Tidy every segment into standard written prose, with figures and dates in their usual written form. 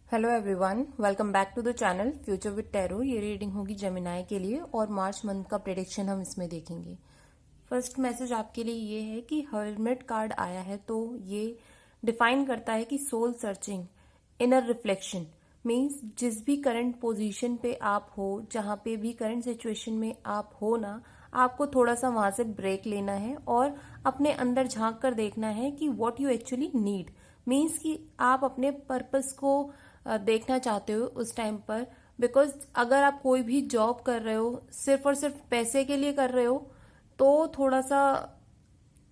Hello everyone, welcome back to the channel future with tarot. ये reading होगी Gemini के लिए और मार्च मंथ का प्रेडिक्शन हम इसमें देखेंगे। फर्स्ट मैसेज आपके लिए ये है कि हर्मिट कार्ड आया है, तो ये डिफाइन करता है कि soul searching, inner reflection means जिस भी करंट पोजीशन पे आप हो, जहाँ पे भी करंट सिचुएशन में आप हो ना, आपको थोड़ा सा वहां से ब्रेक लेना है और अपने अंदर झांक कर देखना है कि what you actually need. Means कि आप अपने पर्पस को देखना चाहते हो उस टाइम पर। बिकॉज अगर आप कोई भी जॉब कर रहे हो सिर्फ और सिर्फ पैसे के लिए कर रहे हो तो थोड़ा सा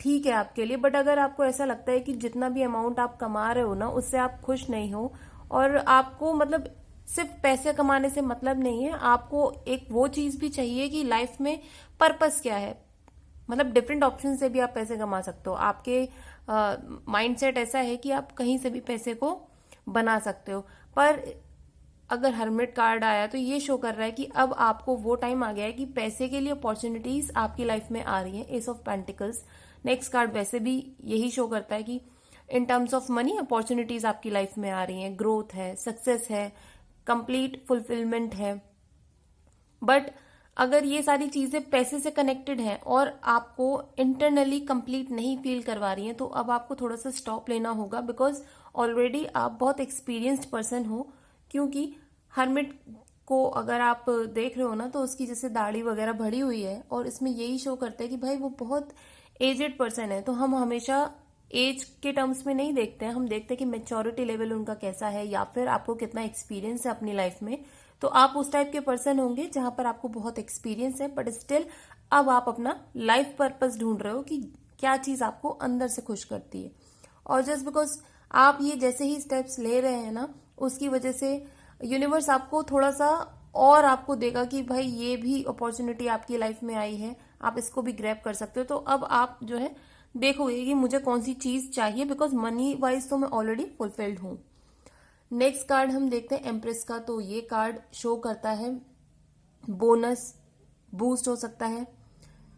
ठीक है आपके लिए, बट अगर आपको ऐसा लगता है कि जितना भी अमाउंट आप कमा रहे हो ना उससे आप खुश नहीं हो और आपको मतलब सिर्फ पैसे कमाने से मतलब नहीं है, आपको एक वो चीज भी चाहिए कि लाइफ में पर्पस क्या है। मतलब डिफरेंट ऑप्शन से भी आप पैसे कमा सकते हो। आपके माइंडसेट ऐसा है कि आप कहीं से भी पैसे को बना सकते हो। पर अगर हर्मिट कार्ड आया तो ये शो कर रहा है कि अब आपको वो टाइम आ गया है कि पैसे के लिए अपॉर्चुनिटीज आपकी लाइफ में आ रही हैं। S of pentacles next card वैसे भी यही शो करता है कि इन टर्म्स ऑफ मनी अपॉर्चुनिटीज आपकी लाइफ में आ रही हैं, ग्रोथ है, सक्सेस है, कंप्लीट फुलफिलमेंट है। बट अगर ये सारी चीजें पैसे से कनेक्टेड हैं और आपको इंटरनली कंप्लीट नहीं फील करवा रही हैं तो अब आपको थोड़ा सा स्टॉप लेना होगा। बिकॉज ऑलरेडी आप बहुत एक्सपीरियंस्ड पर्सन हो। क्योंकि हर्मिट को अगर आप देख रहे हो ना तो उसकी जैसे दाढ़ी वगैरह बढ़ी हुई है और इसमें यही शो करता है कि भाई वो बहुत एजेड पर्सन है। तो हम हमेशा एज के टर्म्स में नहीं देखते हैं, हम देखते हैं कि मेच्योरिटी लेवल उनका कैसा है या फिर आपको कितना एक्सपीरियंस है अपनी लाइफ में। तो आप उस टाइप के पर्सन होंगे जहां पर आपको बहुत एक्सपीरियंस है, बट स्टिल अब आप अपना लाइफ पर्पस ढूंढ रहे हो कि क्या चीज आपको अंदर से खुश करती है। और जस्ट बिकॉज आप ये जैसे ही स्टेप्स ले रहे हैं ना उसकी वजह से यूनिवर्स आपको थोड़ा सा और आपको देगा कि भाई ये भी अपॉर्चुनिटी आपकी लाइफ में आई है, आप इसको भी ग्रैब कर सकते हो। तो अब आप जो है देखोगे कि मुझे कौन सी चीज चाहिए, बिकॉज मनी वाइज तो मैं ऑलरेडी फुलफिल्ड हूं। नेक्स्ट कार्ड हम देखते हैं एम्प्रेस का। तो ये कार्ड शो करता है बोनस बूस्ट हो सकता है,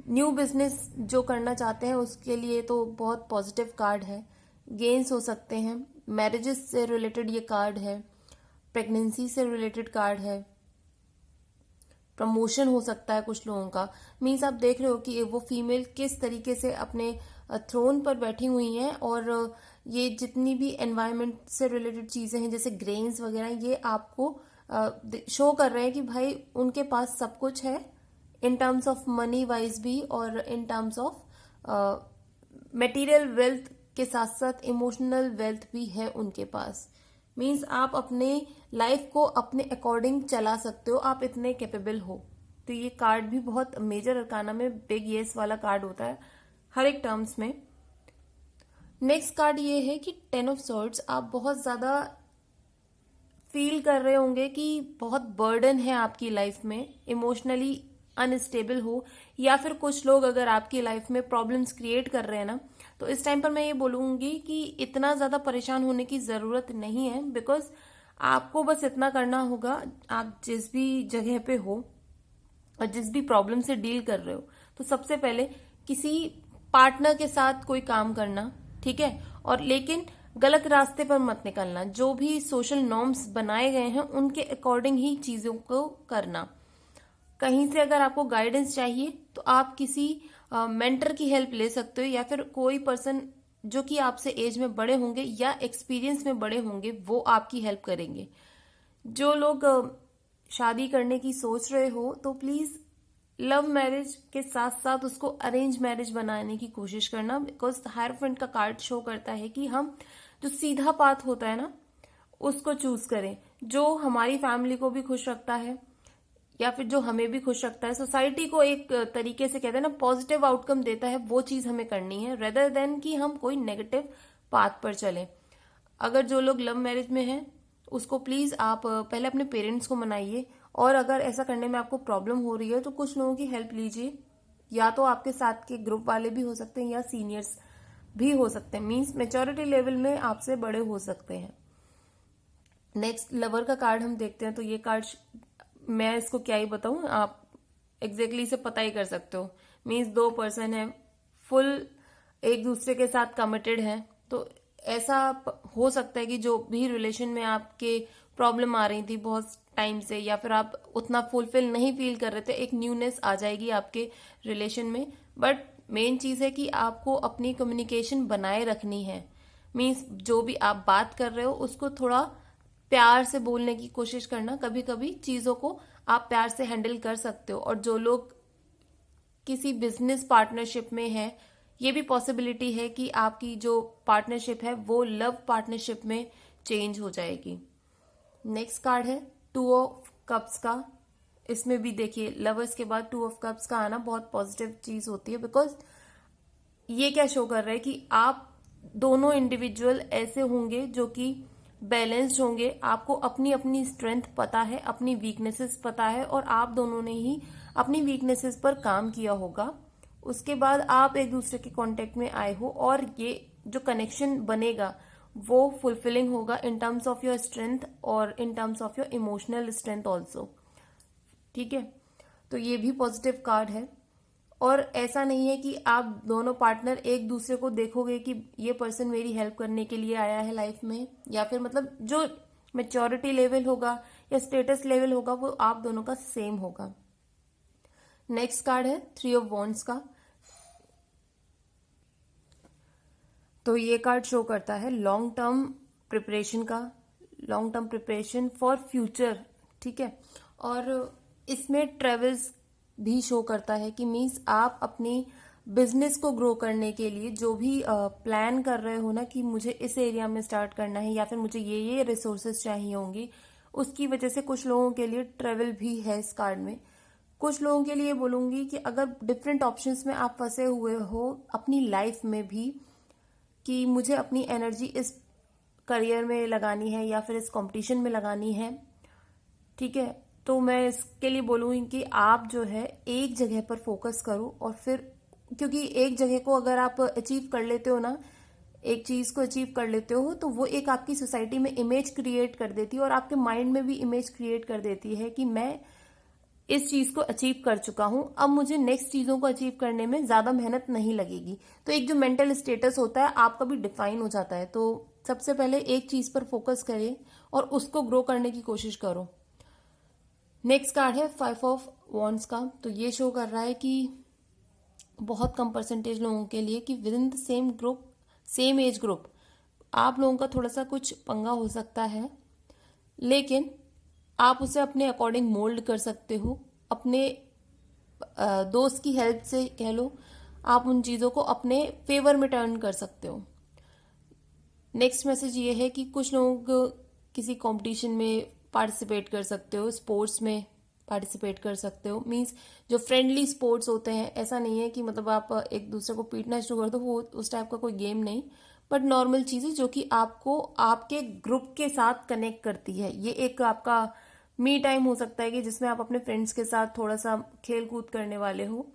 न्यू बिजनेस जो करना चाहते हैं उसके लिए तो बहुत पॉजिटिव कार्ड है। गेन्स हो सकते हैं, मैरिजेस से रिलेटेड ये कार्ड है, प्रेगनेंसी से रिलेटेड कार्ड है, प्रमोशन हो सकता है कुछ लोगों का। मीन्स आप देख रहे हो कि वो फीमेल किस तरीके से अपने थ्रोन पर बैठी हुई हैं और ये जितनी भी एनवायरनमेंट से रिलेटेड चीजें हैं जैसे ग्रेन्स वगैरह ये आपको शो कर रहे हैं कि भाई उनके पास सब कुछ है इन टर्म्स ऑफ मनी वाइज भी और in terms of material wealth के साथ साथ इमोशनल वेल्थ भी है उनके पास। मीन्स आप अपने लाइफ को अपने अकॉर्डिंग चला सकते हो, आप इतने कैपेबल हो। तो ये कार्ड भी बहुत मेजर अरकाना में बिग येस वाला कार्ड होता है हर एक टर्म्स में। नेक्स्ट कार्ड ये है कि 10 ऑफ सॉर्ड्स। आप बहुत ज्यादा फील कर रहे होंगे कि बहुत बर्डन है आपकी लाइफ में, इमोशनली अनस्टेबल हो, या फिर कुछ लोग अगर आपकी लाइफ में प्रॉब्लम्स क्रिएट कर रहे हैं ना तो इस टाइम पर मैं ये बोलूंगी कि इतना ज्यादा परेशान होने की जरूरत नहीं है। बिकॉज आपको बस इतना करना होगा, आप जिस भी जगह पे हो और जिस भी प्रॉब्लम से डील कर रहे हो तो सबसे पहले किसी पार्टनर के साथ कोई काम करना, ठीक है, और लेकिन गलत रास्ते पर मत निकलना। जो भी सोशल नॉर्म्स बनाए गए हैं उनके अकॉर्डिंग ही चीजों को करना। कहीं से अगर आपको गाइडेंस चाहिए तो आप किसी मेंटर की हेल्प ले सकते हो या फिर कोई पर्सन जो कि आपसे एज में बड़े होंगे या एक्सपीरियंस में बड़े होंगे वो आपकी हेल्प करेंगे। जो लोग शादी करने की सोच रहे हो तो प्लीज लव मैरिज के साथ साथ उसको अरेंज मैरिज बनाने की कोशिश करना। बिकॉज हायरफेंट का कार्ड शो करता है कि हम जो सीधा पाथ होता है ना उसको चूज करें, जो हमारी फैमिली को भी खुश रखता है या फिर जो हमें भी खुश रखता है, सोसाइटी को एक तरीके से कहते हैं ना पॉजिटिव आउटकम देता है, वो चीज हमें करनी है रेदर देन कि हम कोई नेगेटिव पाथ पर चलें। अगर जो लोग लव मैरिज में हैं उसको प्लीज आप पहले अपने पेरेंट्स को मनाइए, और अगर ऐसा करने में आपको प्रॉब्लम हो रही है तो कुछ लोगों की हेल्प लीजिए, या तो आपके साथ के ग्रुप वाले भी हो सकते हैं या सीनियर्स भी हो सकते हैं। मीन्स मेच्योरिटी लेवल में आपसे बड़े हो सकते हैं। नेक्स्ट लवर का कार्ड हम देखते हैं। तो ये कार्ड मैं इसको क्या ही बताऊं, आप एग्जैक्टली से पता ही कर सकते हो। मीन्स दो पर्सन है फुल एक दूसरे के साथ कमिटेड है। तो ऐसा हो सकता है कि जो भी रिलेशन में आपके प्रॉब्लम आ रही थी बहुत टाइम से, या फिर आप उतना फुलफिल नहीं फील कर रहे थे, एक न्यूनेस आ जाएगी आपके रिलेशन में। बट मेन चीज है कि आपको अपनी कम्युनिकेशन बनाए रखनी है। मीन्स जो भी आप बात कर रहे हो उसको थोड़ा प्यार से बोलने की कोशिश करना। कभी कभी चीजों को आप प्यार से हैंडल कर सकते हो। और जो लोग किसी बिजनेस पार्टनरशिप में है, ये भी पॉसिबिलिटी है कि आपकी जो पार्टनरशिप है वो लव पार्टनरशिप में चेंज हो जाएगी। नेक्स्ट कार्ड है 2 ऑफ कप्स का। इसमें भी देखिए लवर्स के बाद 2 ऑफ कप्स का आना बहुत पॉजिटिव चीज होती है, बिकॉज ये क्या शो कर रहा है कि आप दोनों इंडिविजुअल ऐसे होंगे जो कि बैलेंस्ड होंगे। आपको अपनी अपनी स्ट्रेंथ पता है, अपनी वीकनेसेस पता है, और आप दोनों ने ही अपनी वीकनेसेस पर काम किया होगा। उसके बाद आप एक दूसरे के कांटेक्ट में आए हो, और ये जो कनेक्शन बनेगा वो फुलफिलिंग होगा in terms of your strength और in terms of your emotional strength also. ठीक है, तो ये भी पॉजिटिव कार्ड है। और ऐसा नहीं है कि आप दोनों पार्टनर एक दूसरे को देखोगे कि ये पर्सन मेरी हेल्प करने के लिए आया है लाइफ में, या फिर मतलब जो मैच्योरिटी लेवल होगा या स्टेटस लेवल होगा वो आप दोनों का सेम होगा। नेक्स्ट कार्ड है 3 ऑफ वॉन्ड्स का। तो ये कार्ड शो करता है लॉन्ग टर्म प्रिपरेशन का, long term preparation for future. ठीक है, और इसमें ट्रेवल्स भी शो करता है कि मीन्स आप अपनी बिजनेस को ग्रो करने के लिए जो भी प्लान कर रहे हो ना कि मुझे इस एरिया में स्टार्ट करना है या फिर मुझे ये रिसोर्सेज चाहिए होंगी, उसकी वजह से कुछ लोगों के लिए ट्रेवल भी है इस कार्ड में। कुछ लोगों के लिए बोलूंगी कि अगर डिफरेंट ऑप्शंस में आप फंसे हुए हो अपनी लाइफ में भी, कि मुझे अपनी एनर्जी इस करियर में लगानी है या फिर इस कंपटीशन में लगानी है, ठीक है, तो मैं इसके लिए बोलूंगी कि आप जो है एक जगह पर फोकस करो। और फिर क्योंकि एक जगह को अगर आप अचीव कर लेते हो ना, एक चीज को अचीव कर लेते हो, तो वो एक आपकी सोसाइटी में इमेज क्रिएट कर देती है और आपके माइंड में भी इमेज क्रिएट कर देती है कि मैं इस चीज को अचीव कर चुका हूं, अब मुझे नेक्स्ट चीजों को अचीव करने में ज्यादा मेहनत नहीं लगेगी। तो एक जो मेंटल स्टेटस होता है आपका भी डिफाइन हो जाता है। तो सबसे पहले एक चीज पर फोकस करें और उसको ग्रो करने की कोशिश करो। नेक्स्ट कार्ड है 5 ऑफ वॉन्ड्स का। तो ये शो कर रहा है कि बहुत कम परसेंटेज लोगों के लिए कि with in the same group, same age group, आप लोगों का थोड़ा सा कुछ पंगा हो सकता है, लेकिन आप उसे अपने अकॉर्डिंग मोल्ड कर सकते हो। अपने दोस्त की हेल्प से कह लो, आप उन चीजों को अपने फेवर में टर्न कर सकते हो। नेक्स्ट मैसेज ये है कि कुछ लोग किसी कंपटीशन में पार्टिसिपेट कर सकते हो, स्पोर्ट्स में पार्टिसिपेट कर सकते हो। मींस जो फ्रेंडली स्पोर्ट्स होते हैं, ऐसा नहीं है कि मतलब आप एक दूसरे को पीटना शुरू कर दो, वो उस टाइप का कोई गेम नहीं, बट नॉर्मल चीजें जो कि आपको आपके ग्रुप के साथ कनेक्ट करती है। ये एक आपका मी टाइम हो सकता है कि जिसमें आप अपने फ्रेंड्स के साथ थोड़ा सा खेल कूद करने वाले हो।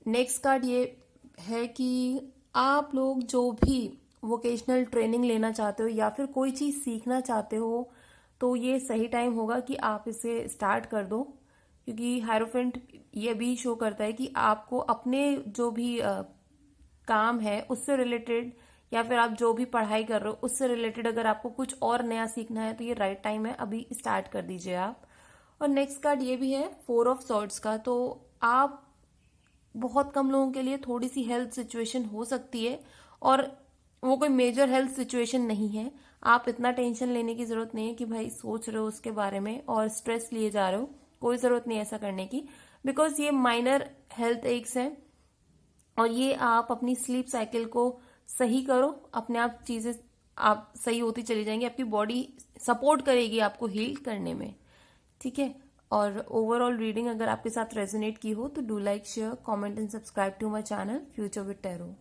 नेक्स्ट कार्ड ये है कि आप लोग जो भी वोकेशनल ट्रेनिंग लेना चाहते हो या फिर कोई चीज सीखना चाहते हो, तो ये सही टाइम होगा कि आप इसे स्टार्ट कर दो। क्योंकि हायरोफेंट ये भी शो करता है कि आपको अपने जो भी काम है उससे रिलेटेड या फिर आप जो भी पढ़ाई कर रहे हो उससे रिलेटेड अगर आपको कुछ और नया सीखना है तो ये राइट टाइम है, अभी स्टार्ट कर दीजिए आप। और नेक्स्ट कार्ड ये भी है 4 ऑफ सॉर्ड्स का। तो आप बहुत कम लोगों के लिए थोड़ी सी हेल्थ सिचुएशन हो सकती है, और वो कोई मेजर हेल्थ सिचुएशन नहीं है। आप इतना टेंशन लेने की जरूरत नहीं है कि भाई सोच रहे हो उसके बारे में और स्ट्रेस लिए जा रहे हो, कोई जरूरत नहीं ऐसा करने की, बिकॉज ये माइनर हेल्थ एक्स है। और ये आप अपनी स्लीप साइकिल को सही करो, अपने आप चीजें आप सही होती चली जाएंगी, आपकी बॉडी सपोर्ट करेगी आपको हील करने में। ठीक है, और ओवरऑल रीडिंग अगर आपके साथ रेजोनेट की हो तो do like, share, comment and subscribe to my channel future with tarot.